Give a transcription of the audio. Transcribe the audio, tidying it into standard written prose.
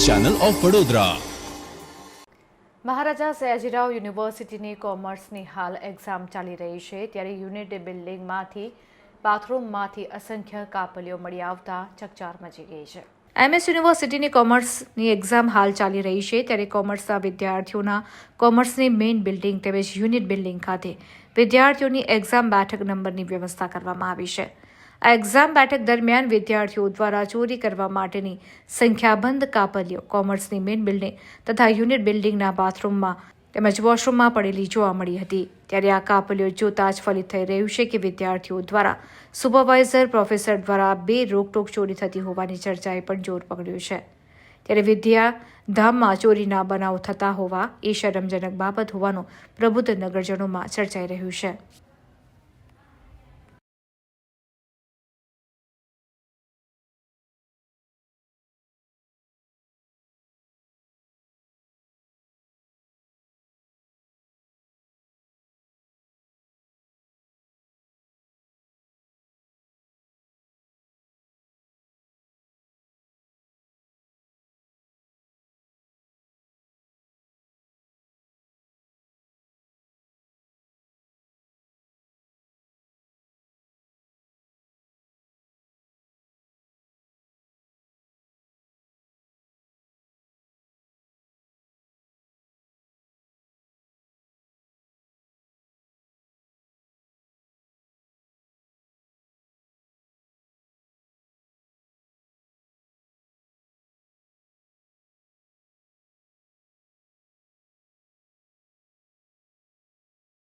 Channel of Vadodara. Maharaja Sayajirao યુનિવર્સિટીની કોમર્સની હાલ એક્ઝામ ચાલી રહી છે, ત્યારે યુનિટ બિલ્ડિંગમાંથી બાથરૂમમાંથી અસંખ્ય કાપલીઓ મળી આવતા ચકચાર મચી ગઈ છે. MS યુનિવર્સિટીની કોમર્સની એક્ઝામ હાલ ચાલી રહી છે, ત્યારે કોમર્સના વિદ્યાર્થીઓના કોમર્સની મેઇન બિલ્ડિંગ તેમજ યુનિટ બિલ્ડિંગ ખાતે વિદ્યાર્થીઓની એક્ઝામ બેઠક નંબરની વ્યવસ્થા કરવામાં આવી છે. આ એક્ઝામ બેઠક દરમિયાન વિદ્યાર્થીઓ દ્વારા ચોરી કરવા માટેની સંખ્યાબંધ કાપલીઓ કોમર્સની મેઇન બિલ્ડિંગ તથા યુનિટ બિલ્ડિંગના બાથરૂમમાં તેમજ વોશરૂમમાં પડેલી જોવા મળી હતી. ત્યારે આ કાપલીઓ જોતા જ ફલિત થઈ રહ્યું છે કે વિદ્યાર્થીઓ દ્વારા સુપરવાઇઝર પ્રોફેસર દ્વારા બે રોકટોક ચોરી થતી હોવાની ચર્ચાએ પણ જોર પકડ્યું છે. ત્યારે વિદ્યાધામમાં ચોરીના બનાવ થતા હોવા એ શરમજનક બાબત હોવાનું પ્રબુદ્ધ નગરજનોમાં ચર્ચાઈ રહ્યું છે.